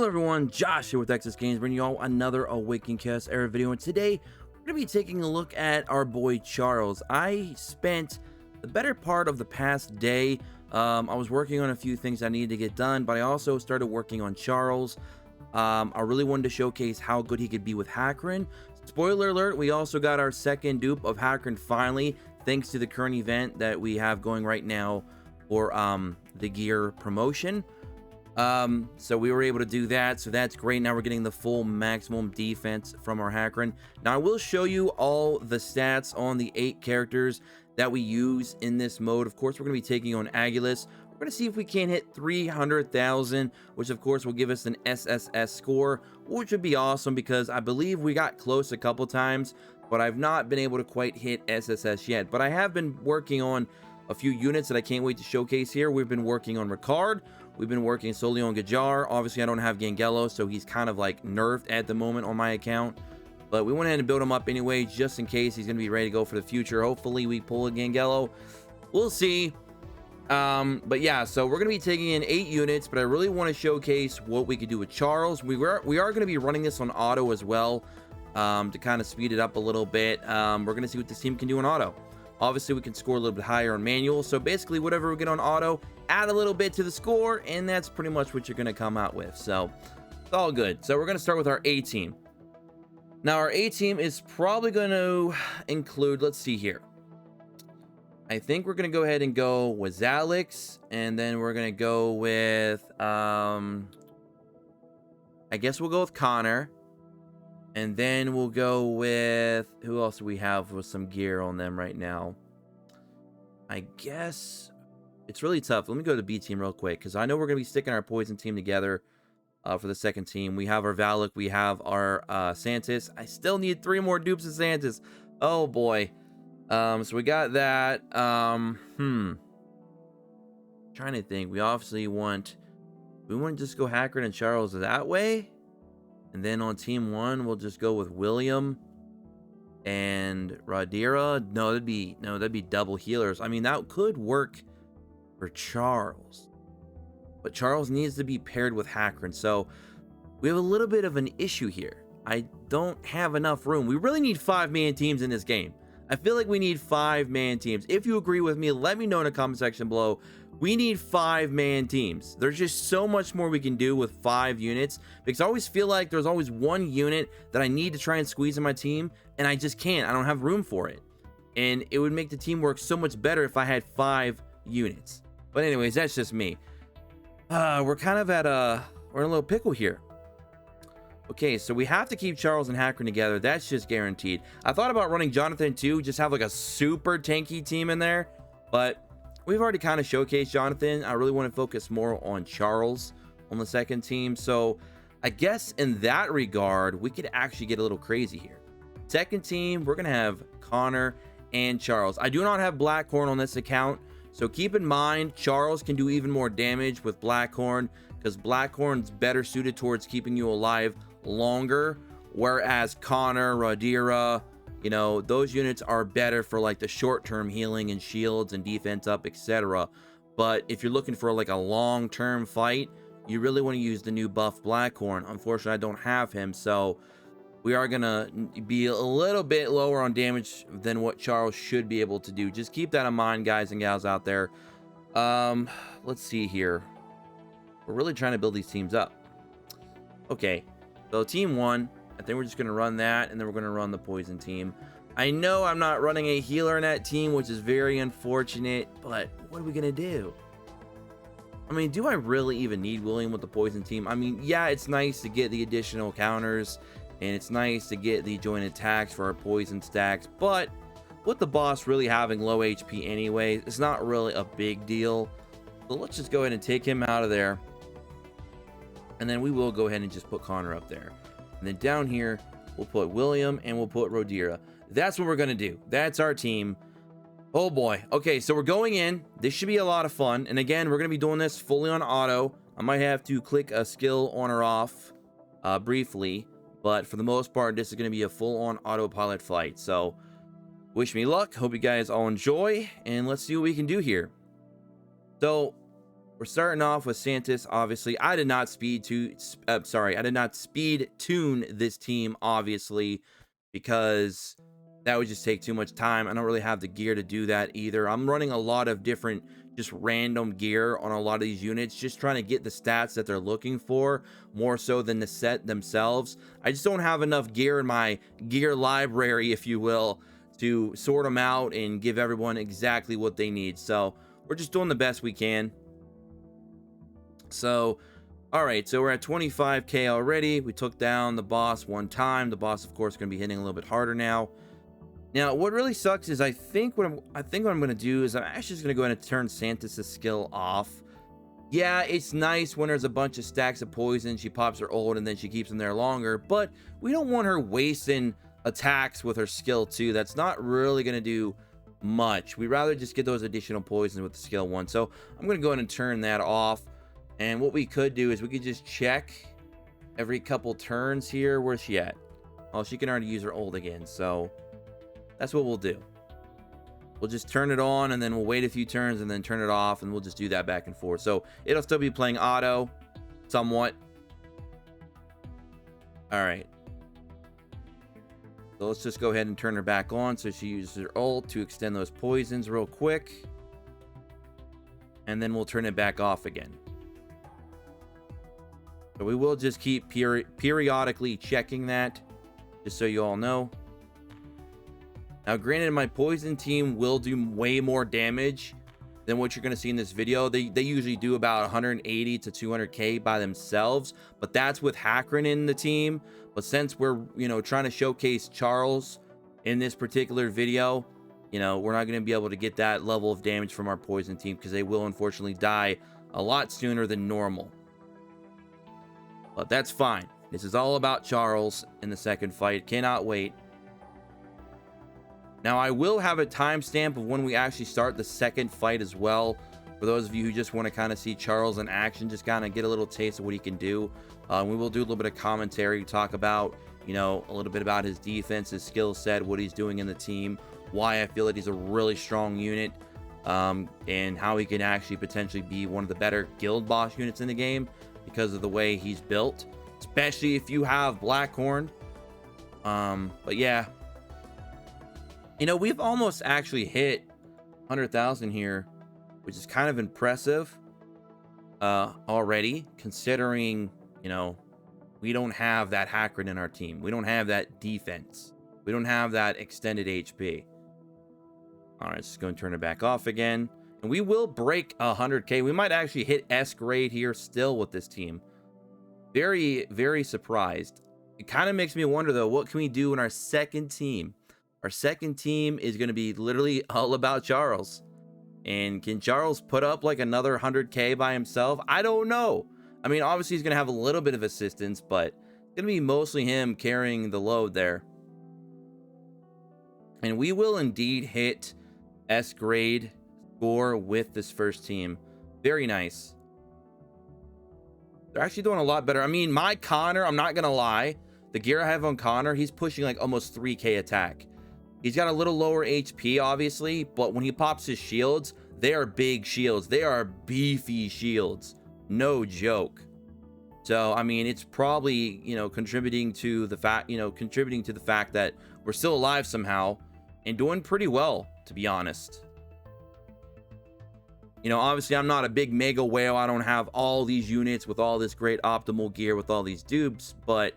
Hello everyone, Josh here with Texas Games, bringing you all another Awaken Chaos Era video, and today we're going to be taking a look at our boy Charles. I spent the better part of the past day, I was working on a few things I needed to get done, but I also started working on Charles. I really wanted to showcase how good he could be with Hackrin. Spoiler alert, we also got our second dupe of Hackrin finally, thanks to the current event that we have going right now for the gear promotion. So we were able to do that, so that's great. Now we're getting the full maximum defense from our Hackrin. Now I will show you all the stats on the 8 characters that we use in this mode. Of course, we're going to be taking on Agulus. We're going to see if we can hit 300,000, which of course will give us an SSS score, which would be awesome because I believe we got close a couple times, but I've not been able to quite hit SSS yet. But I have been working on a few units that I can't wait to showcase here. We've been working on Ricard. We've been working solely on Gajar. Obviously, I don't have Gangelo, so he's kind of like nerfed at the moment on my account. But we went ahead and built him up anyway, just in case he's going to be ready to go for the future. Hopefully, we pull a Gangelo. We'll see. But yeah, so we're going to be taking in 8 units, but I really want to showcase what we could do with Charles. We are going to be running this on auto as well, to kind of speed it up a little bit. We're going to see what this team can do on auto. Obviously, we can score a little bit higher on manual. So basically, whatever we get on auto, add a little bit to the score, and that's pretty much what you're going to come out with. So it's all good. So we're going to start with our A team. Now, our A team is probably going to include, let's see here. I think we're going to go ahead and go with Alex, and then we're going to go with, I guess we'll go with Connor. And then we'll go with, who else do we have with some gear on them right now? I guess it's really tough. Let me go to the B team real quick, because I know we're going to be sticking our poison team together for the second team. We have our Valak, we have our Santis. I still need 3 more dupes of Santis. Oh boy. So we got that. Trying to think. We obviously want, we want to just go Hackard and Charles that way. And then on team 1, we'll just go with William and Radira. No, that'd be double healers. I mean, that could work for Charles, but Charles needs to be paired with Hackrin. So we have a little bit of an issue here. I don't have enough room. We really need 5-man teams in this game. I feel like we need 5-man teams. If you agree with me, let me know in the comment section below. We need 5-man teams. There's just so much more we can do with 5 units, because I always feel like there's always one unit that I need to try and squeeze in my team, and I just can't. I don't have room for it. And it would make the team work so much better if I had 5 units. But anyways, that's just me. We're kind of at we're in a little pickle here. Okay, so we have to keep Charles and Hackrin together. That's just guaranteed. I thought about running Jonathan too, just have like a super tanky team in there, but we've already kind of showcased Jonathan. I really want to focus more on Charles on the second team. So I guess in that regard, we could actually get a little crazy here. Second team, we're going to have Connor and Charles. I do not have Blackhorn on this account, so keep in mind Charles can do even more damage with Blackhorn, because Blackhorn's better suited towards keeping you alive longer, whereas Connor, Radira, you know, those units are better for like the short-term healing and shields and defense up, etc. But if you're looking for like a long-term fight, you really want to use the new buff Blackhorn. Unfortunately, I don't have him, so we are gonna be a little bit lower on damage than what Charles should be able to do. Just keep that in mind, guys and gals out there. Let's see here. We're really trying to build these teams up. Okay, so team 1, I think we're just going to run that, and then we're going to run the poison team. I know I'm not running a healer in that team, which is very unfortunate, but what are we going to do? I mean, do I really even need William with the poison team? I mean, yeah, it's nice to get the additional counters, and it's nice to get the joint attacks for our poison stacks, but with the boss really having low HP anyway, it's not really a big deal. So let's just go ahead and take him out of there. And then we will go ahead and just put Connor up there. And then down here, we'll put William and we'll put Rodira. That's what we're going to do. That's our team. Oh boy. Okay, so we're going in. This should be a lot of fun. And again, we're going to be doing this fully on auto. I might have to click a skill on or off briefly. But for the most part, this is going to be a full-on autopilot fight. So wish me luck. Hope you guys all enjoy. And let's see what we can do here. So We're starting off with Santis. Obviously, I did not I did not speed tune this team, obviously, because that would just take too much time. I don't really have the gear to do that either. I'm running a lot of different, just random gear on a lot of these units, just trying to get the stats that they're looking for, more so than the set themselves. I just don't have enough gear in my gear library, if you will, to sort them out and give everyone exactly what they need. So we're just doing the best we can. So, all right, so we're at 25k already. We took down the boss one time. The boss, of course, is going to be hitting a little bit harder now. Now, what really sucks is I think what I'm going to do is I'm actually just going to go ahead and turn Santis' skill off. Yeah, it's nice when there's a bunch of stacks of poison. She pops her ult and then she keeps them there longer, but we don't want her wasting attacks with her skill too. That's not really going to do much. We'd rather just get those additional poisons with the skill 1. So I'm going to go ahead and turn that off. And what we could do is we could just check every couple turns here. Where's she at? Oh, she can already use her ult again. So that's what we'll do. We'll just turn it on and then we'll wait a few turns and then turn it off. And we'll just do that back and forth. So it'll still be playing auto somewhat. All right. So let's just go ahead and turn her back on. So she uses her ult to extend those poisons real quick. And then we'll turn it back off again. So we will just keep periodically checking that, just so you all know. Now, granted, my poison team will do way more damage than what you're going to see in this video. They usually do about 180 to 200k by themselves, but that's with Hakron in the team. But since we're, trying to showcase Charles in this particular video, we're not going to be able to get that level of damage from our poison team because they will unfortunately die a lot sooner than normal. But that's fine. This is all about Charles in the second fight. Cannot wait. Now, I will have a timestamp of when we actually start the second fight as well. For those of you who just want to kind of see Charles in action, just kind of get a little taste of what he can do. We will do a little bit of commentary, talk about, a little bit about his defense, his skill set, what he's doing in the team, why I feel that he's a really strong unit, and how he can actually potentially be one of the better guild boss units in the game because of the way he's built, especially if you have Blackhorn. But yeah, we've almost actually hit 100,000 here, which is kind of impressive already, considering, we don't have that Hakron in our team. We don't have that defense. We don't have that extended HP. All right, just going to turn it back off again. And we will break 100k. We might actually hit S grade here still with this team. Very, very surprised. It kind of makes me wonder, though, what can we do in our second team? Our second team is going to be literally all about Charles. And can Charles put up like another 100k by himself? I don't know. I mean, obviously he's going to have a little bit of assistance, but it's going to be mostly him carrying the load there. And we will indeed hit S grade score with this first team. Very nice. They're actually doing a lot better. I mean, my Connor, I'm not gonna lie, the gear I have on Connor, he's pushing like almost 3k attack. He's got a little lower HP, obviously, but when he pops his shields, they are big shields. They are beefy shields. No joke. So, I mean, it's probably, contributing to the fact that we're still alive somehow and doing pretty well, to be honest. Obviously, I'm not a big mega whale. I don't have all these units with all this great optimal gear with all these dupes. But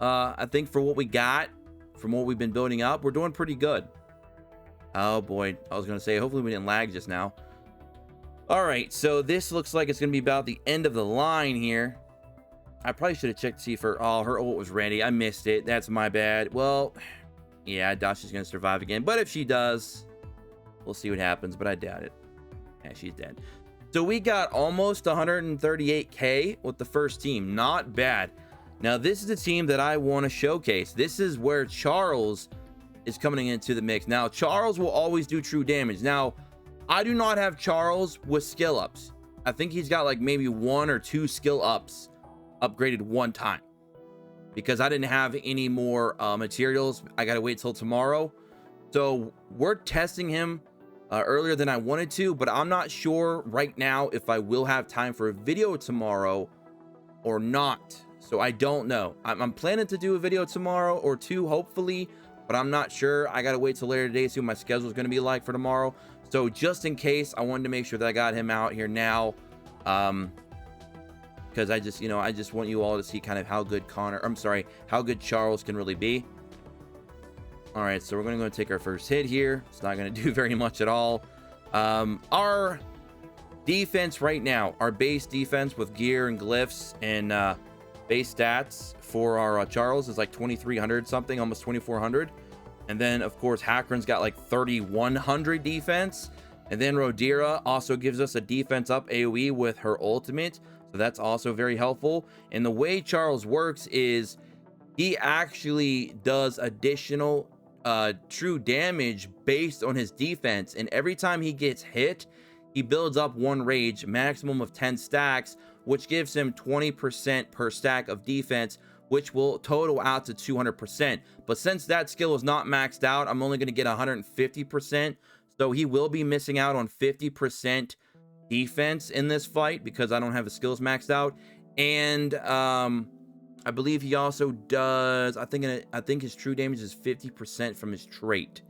I think for what we got, from what we've been building up, we're doing pretty good. Oh, boy. I was going to say, hopefully we didn't lag just now. All right, so this looks like it's going to be about the end of the line here. I probably should have checked to see if her ult was ready. I missed it. That's my bad. Well, yeah, I doubt she's going to survive again. But if she does, we'll see what happens. But I doubt it. Yeah, she's dead. So we got almost 138k with the first team. Not bad. Now, this is the team that I want to showcase. This is where Charles is coming into the mix. Now, Charles will always do true damage. Now, I do not have Charles with skill ups. I think he's got like maybe 1 or 2 skill ups upgraded one time because I didn't have any more materials. I got to wait till tomorrow. So we're testing him earlier than I wanted to, but I'm not sure right now if I will have time for a video tomorrow or not. So I don't know. I'm planning to do a video tomorrow or two, hopefully, but I'm not sure. I gotta wait till later today to see what my schedule is gonna be like for tomorrow. So just in case, I wanted to make sure that I got him out here now, because I just, I just want you all to see kind of how good how good Charles can really be. All right, so we're gonna go take our first hit here. It's not gonna do very much at all. Our defense right now, our base defense with gear and glyphs and base stats for our Charles is like 2,300 something, almost 2,400. And then of course Hakron's got like 3,100 defense. And then Rodira also gives us a defense up AoE with her ultimate, so that's also very helpful. And the way Charles works is he actually does additional true damage based on his defense, and every time he gets hit, he builds up 1 rage, maximum of 10 stacks, which gives him 20% per stack of defense, which will total out to 200%. But since that skill is not maxed out, I'm only going to get 150%, so he will be missing out on 50% defense in this fight because I don't have his skills maxed out. And I believe he also does, I think his true damage is 50% from his trait,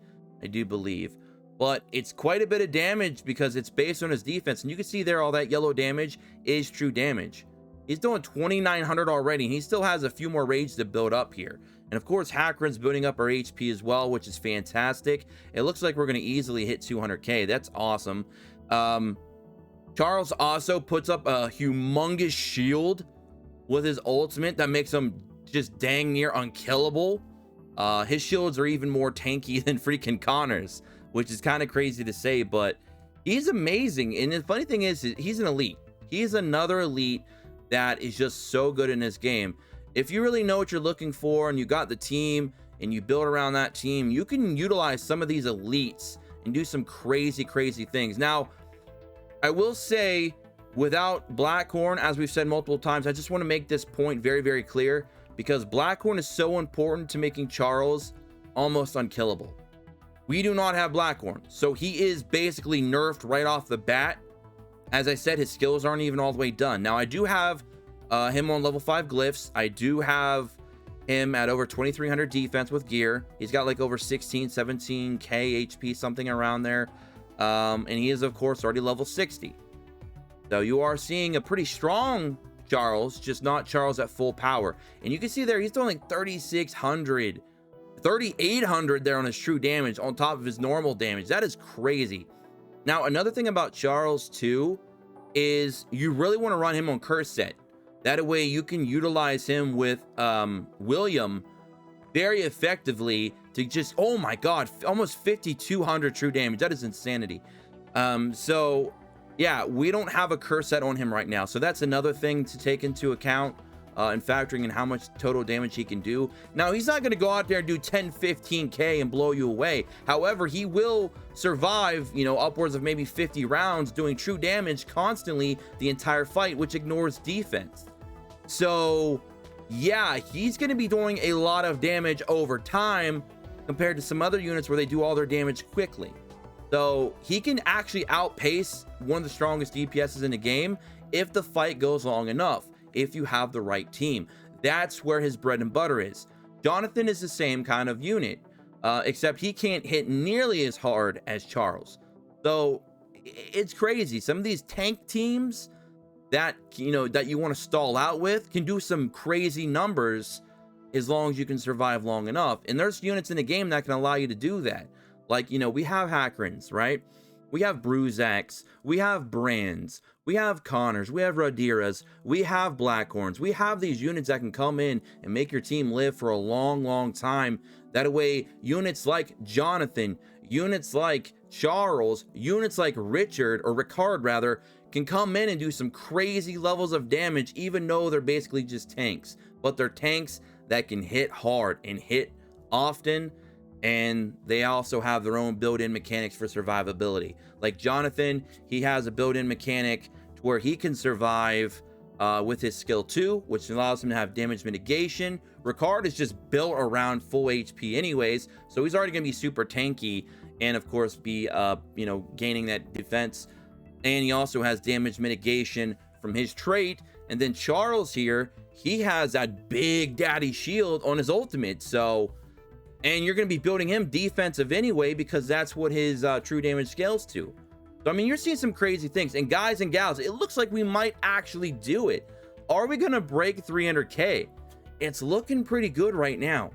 I do believe. But it's quite a bit of damage because it's based on his defense. And you can see there, all that yellow damage is true damage. He's doing 2,900 already, and he still has a few more rage to build up here. And of course, Hakron's building up our HP as well, which is fantastic. It looks like we're going to easily hit 200k. That's awesome. Charles also puts up a humongous shield with his ultimate that makes him just dang near unkillable. His shields are even more tanky than freaking Connor's, which is kind of crazy to say, but he's amazing. And the funny thing is, he's an elite. He's another elite that is just so good in this game. If you really know what you're looking for and you got the team and you build around that team, you can utilize some of these elites and do some crazy things. Now, I will say, without Blackhorn, as we've said multiple times, I just want to make this point very clear, because Blackhorn is so important to making Charles almost unkillable. We do not have Blackhorn, so he is basically nerfed right off the bat. As I said, his skills aren't even all the way done. Now, I do have him on level 5 glyphs. I do have him at over 2,300 defense with gear. He's got like over 17k HP, something around there. And he is, of course, already level 60. So you are seeing a pretty strong Charles, just not Charles at full power. And you can see there, he's doing like 3,600, 3,800 there on his true damage on top of his normal damage. That is crazy. Now, another thing about Charles too is you really want to run him on curse set. That way you can utilize him with William very effectively to just, oh my god, almost 5,200 true damage. That is insanity. So yeah, we don't have a curse set on him right now, so that's another thing to take into account in factoring in how much total damage he can do. Now, he's not going to go out there and do 10-15k and blow you away. However, he will survive, upwards of maybe 50 rounds doing true damage constantly the entire fight, which ignores defense. So yeah, he's going to be doing a lot of damage over time compared to some other units where they do all their damage quickly. So he can actually outpace one of the strongest DPSs in the game if the fight goes long enough, if you have the right team. That's where his bread and butter is. Jonathan is the same kind of unit, except he can't hit nearly as hard as Charles. So it's crazy. Some of these tank teams that that you want to stall out with can do some crazy numbers as long as you can survive long enough. And there's units in the game that can allow you to do that. Like, we have Hakrons, right? We have Bruzacs, we have Brands, we have Connors, we have Rodiras, we have Blackhorns. We have these units that can come in and make your team live for a long time. That way, units like Jonathan, units like Charles, units like Ricard rather, can come in and do some crazy levels of damage, even though they're basically just tanks. But they're tanks that can hit hard and hit often. And they also have their own built-in mechanics for survivability. Like Jonathan, he has a built-in mechanic to where he can survive with his skill 2, which allows him to have damage mitigation. Ricard is just built around full HP anyways, so he's already going to be super tanky. and of course be gaining that defense. And he also has damage mitigation from his trait. And then Charles here, he has that big daddy shield on his ultimate. So, and you're going to be building him defensive anyway, because that's what his true damage scales to. So, I mean, you're seeing some crazy things. And guys and gals, it looks like we might actually do it. Are we going to break 300K? It's looking pretty good right now.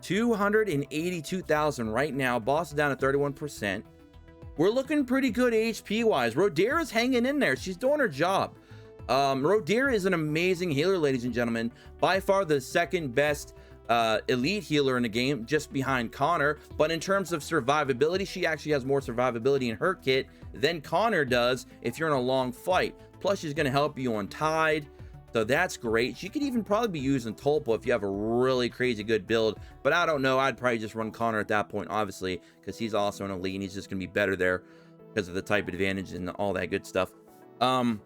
282,000 right now. Boss is down to 31%. We're looking pretty good HP wise. Rodera's hanging in there. She's doing her job. Rodera is an amazing healer, ladies and gentlemen. By far the second best elite healer in the game, just behind Connor. But in terms of survivability, she actually has more survivability in her kit than Connor does if you're in a long fight. Plus, she's going to help you on Tide. So that's great. She could even probably be using Tulpa if you have a really crazy good build. But I don't know. I'd probably just run Connor at that point, obviously, because he's also an elite and he's just going to be better there because of the type advantage and all that good stuff. And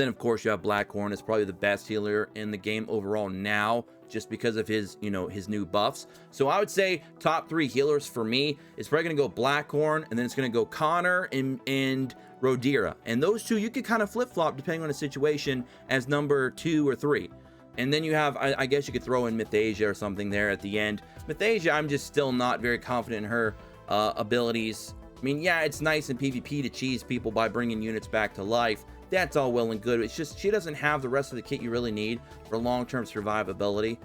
then, of course, you have Blackhorn. It's probably the best healer in the game overall now, just because of his, his new buffs. So I would say top 3 healers for me is probably going to go Blackhorn, and then it's going to go Connor and Rodera. And those two, you could kind of flip-flop depending on the situation as number 2 or 3. And then you have, I guess you could throw in Mythasia or something there at the end. Mythasia, I'm just still not very confident in her abilities. I mean, yeah, it's nice in PvP to cheese people by bringing units back to life. That's all well and good. It's just she doesn't have the rest of the kit you really need for long-term survivability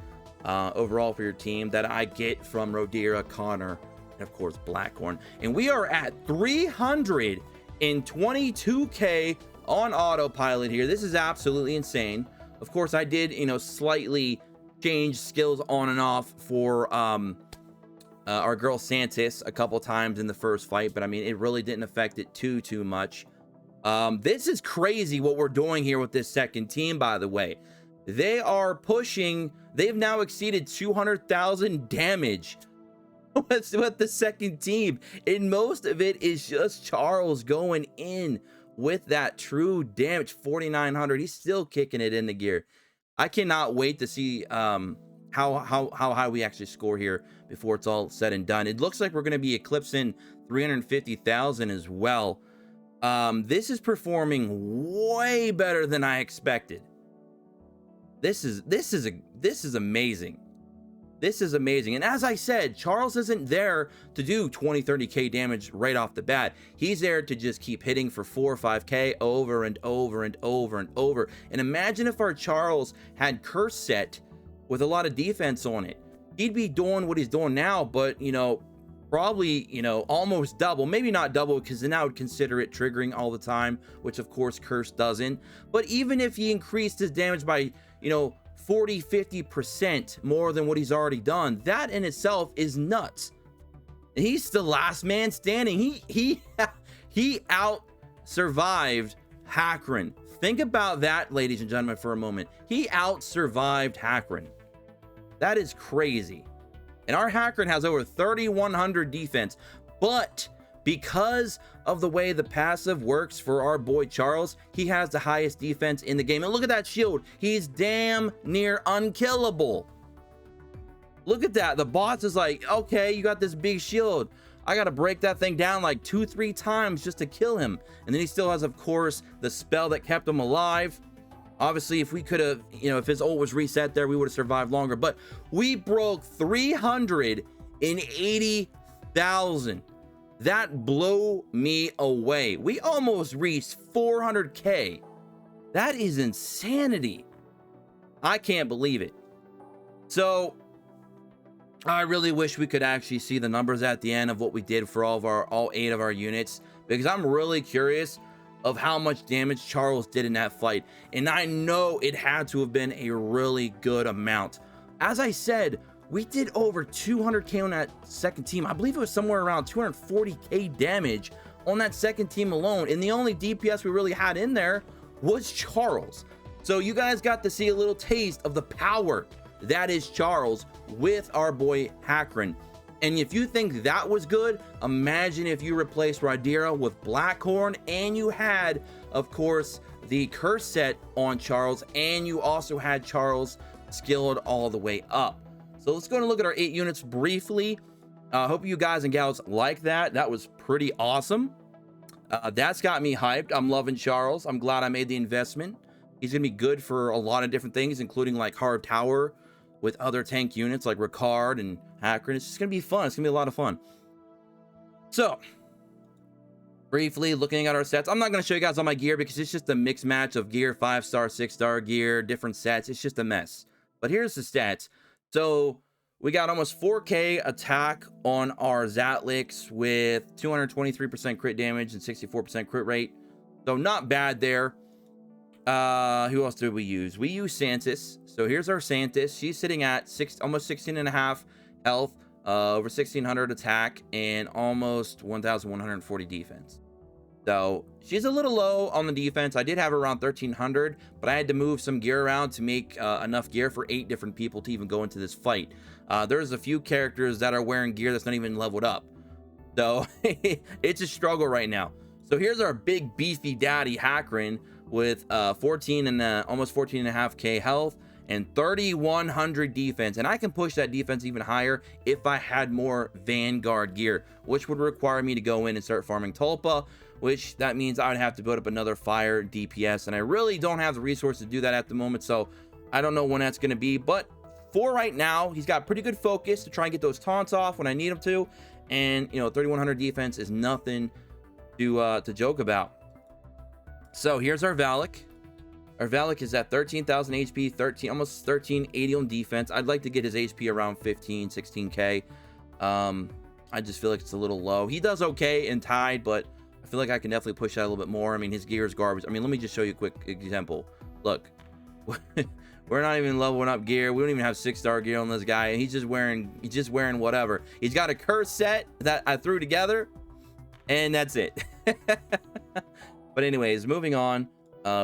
overall for your team that I get from Rodera, Connor, and of course Blackhorn. And we are at 322K on autopilot here. This is absolutely insane. Of course, I did slightly change skills on and off for our girl Santis a couple times in the first fight, but I mean, it really didn't affect it too much. This is crazy what we're doing here with this second team, by the way. They are pushing, they've now exceeded 200,000 damage with the second team, and most of it is just Charles going in with that true damage. 4,900. He's still kicking it in the gear. I cannot wait to see how high we actually score here before it's all said and done. It looks like we're going to be eclipsing 350,000 as well. This is performing way better than I expected. This is amazing. This is amazing. And as I said, Charles isn't there to do 20-30K damage right off the bat. He's there to just keep hitting for 4 or 5K over and over and over and over. And imagine if our Charles had curse set with a lot of defense on it. He'd be doing what he's doing now, but probably almost double. Maybe not double, because then I would consider it triggering all the time, which of course curse doesn't. But even if he increased his damage by 40-50% more than what he's already done, that in itself is nuts. He's the last man standing. He out survived Hakron. Think about that, ladies and gentlemen, for a moment. He out survived Hakron. That is crazy. And our Hakron has over 3,100 defense, but because of the way the passive works for our boy Charles, he has the highest defense in the game. And look at that shield. He's damn near unkillable. Look at that. The boss is like, okay, you got this big shield. I got to break that thing down like 2-3 times just to kill him. And then he still has, of course, the spell that kept him alive. Obviously, if we could have, if his ult was reset there, we would have survived longer. But we broke 380,000. That blew me away. We almost reached 400K. That is insanity. I can't believe it. So I really wish we could actually see the numbers at the end of what we did for all 8 of our units, because I'm really curious of how much damage Charles did in that fight. And I know it had to have been a really good amount. As I said, we did over 200K on that second team. I believe it was somewhere around 240K damage on that second team alone. And the only DPS we really had in there was Charles. So you guys got to see a little taste of the power that is Charles with our boy Hakron. And if you think that was good, imagine if you replaced Rodera with Blackhorn, and you had, of course, the curse set on Charles, and you also had Charles skilled all the way up. So let's go and look at our 8 units briefly. I hope you guys and gals like that. That was pretty awesome. That's got me hyped. I'm loving Charles. I'm glad I made the investment. He's gonna be good for a lot of different things, including like hard tower with other tank units like Ricard and Hacker. It's just gonna be fun. It's gonna be a lot of fun. So, briefly looking at our sets, I'm not going to show you guys all my gear because it's just a mixed match of gear, 5-star, 6-star gear, different sets. It's just a mess. But here's the stats. So we got almost 4k attack on our Zatlix with 223% crit damage and 64% crit rate. So not bad there. Who else did we use? We use Santis. So here's our Santis. She's sitting at almost 16 and a half health. Over 1600 attack and almost 1140 defense. So she's a little low on the defense. I did have her around 1300, but I had to move some gear around to make enough gear for 8 different people to even go into this fight. There's a few characters that are wearing gear that's not even leveled up. So it's a struggle right now. So here's our big beefy daddy Hackrin with 14 and almost 14 and a half K health and 3100 defense, and I can push that defense even higher if I had more Vanguard gear, which would require me to go in and start farming Tulpa, which that means I would have to build up another fire DPS, and I really don't have the resources to do that at the moment, so I don't know when that's going to be. But for right now, he's got pretty good focus to try and get those taunts off when I need him to, and 3100 defense is nothing to joke about. So here's our Valak. Our Valak is at 13,000 HP, almost 1380 on defense. I'd like to get his HP around 15, 16k. I just feel like it's a little low. He does okay in Tide, but I feel like I can definitely push that a little bit more. I mean, his gear is garbage. I mean, let me just show you a quick example. Look, we're not even leveling up gear. We don't even have 6-star gear on this guy, and he's just wearing whatever. He's got a curse set that I threw together, and that's it. But anyways, moving on.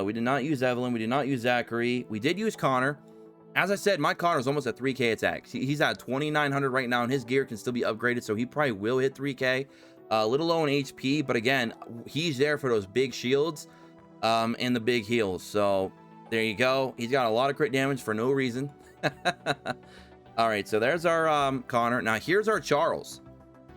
We did not use Evelyn. We did not use Zachary. We did use Connor. As I said, my Connor is almost at 3k attack. He's at 2900 right now, and his gear can still be upgraded, so he probably will hit 3k. A little low on HP, but again, he's there for those big shields and the big heals. So there you go. He's got a lot of crit damage for no reason. All right, so there's our Connor. Now here's our Charles.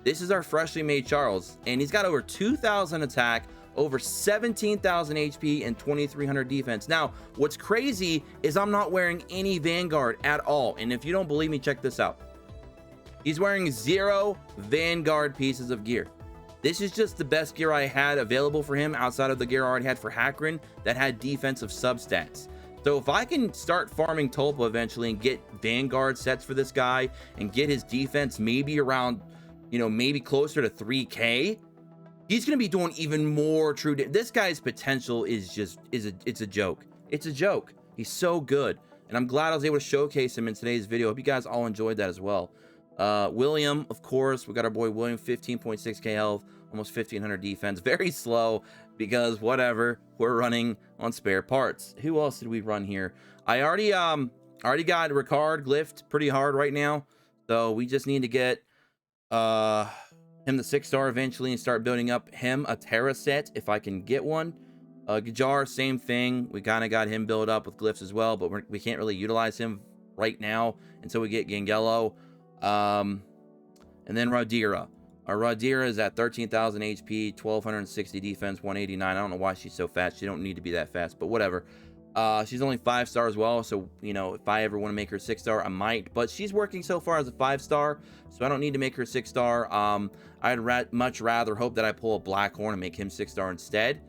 This is our freshly made Charles, and he's got over 2000 attack, over 17,000 HP and 2300 defense. Now, what's crazy is I'm not wearing any Vanguard at all. And if you don't believe me, check this out. He's wearing 0 Vanguard pieces of gear. This is just the best gear I had available for him outside of the gear I already had for Hackrin that had defensive substats. So if I can start farming Tulpa eventually and get Vanguard sets for this guy and get his defense maybe around, maybe closer to 3k, he's going to be doing even more true. This guy's potential is it's a joke. It's a joke. He's so good. And I'm glad I was able to showcase him in today's video. Hope you guys all enjoyed that as well. William, of course, we got our boy William, 15.6k health, almost 1500 defense. Very slow because whatever, we're running on spare parts. Who else did we run here? I already got Ricard glyphed pretty hard right now. So we just need to get him the 6-star eventually and start building up him a Terra set if I can get one. Gajar, same thing. We kind of got him built up with glyphs as well, but we can't really utilize him right now until we get Gangelo. And then Radira. Our Radira is at 13,000 HP, 1260 defense, 189. I don't know why she's so fast. She don't need to be that fast, but whatever. She's only 5-star as well, so if I ever want to make her 6-star, I might, but she's working so far as a 5-star, so I don't need to make her 6-star. I'd much rather hope that I pull a Blackhorn and make him 6-star instead,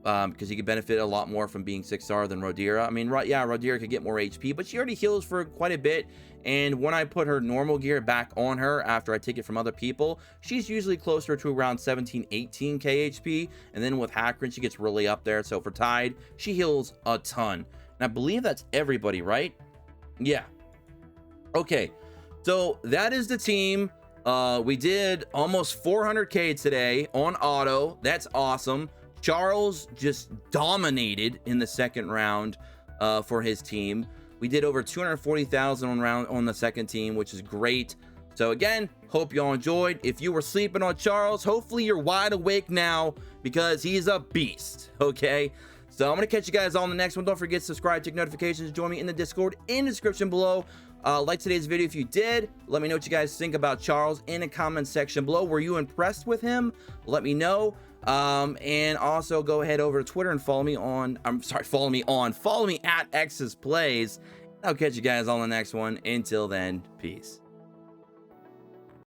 because he could benefit a lot more from being 6-star than Rodira. I mean, yeah, Rodira could get more HP, but she already heals for quite a bit, and when I put her normal gear back on her after I take it from other people, she's usually closer to around 17, 18k HP, and then with Hackrin, she gets really up there. So for Tide, she heals a ton, and I believe that's everybody, right? Yeah. Okay, so that is the team. We did almost 400k today on auto. That's awesome. Charles just dominated in the second round for his team. We did over 240,000 on the second team, which is great. So again, hope y'all enjoyed. If you were sleeping on Charles, hopefully you're wide awake now because he's a beast. Okay, so I'm gonna catch you guys all in the next one. Don't forget to subscribe, check notifications, join me in the Discord in the description below. Like today's video if you did. Let me know what you guys think about Charles in the comment section below. Were you impressed with him? Let me know. And also go ahead over to Twitter and follow me at X's Plays. I'll catch you guys on the next one. Until then, peace.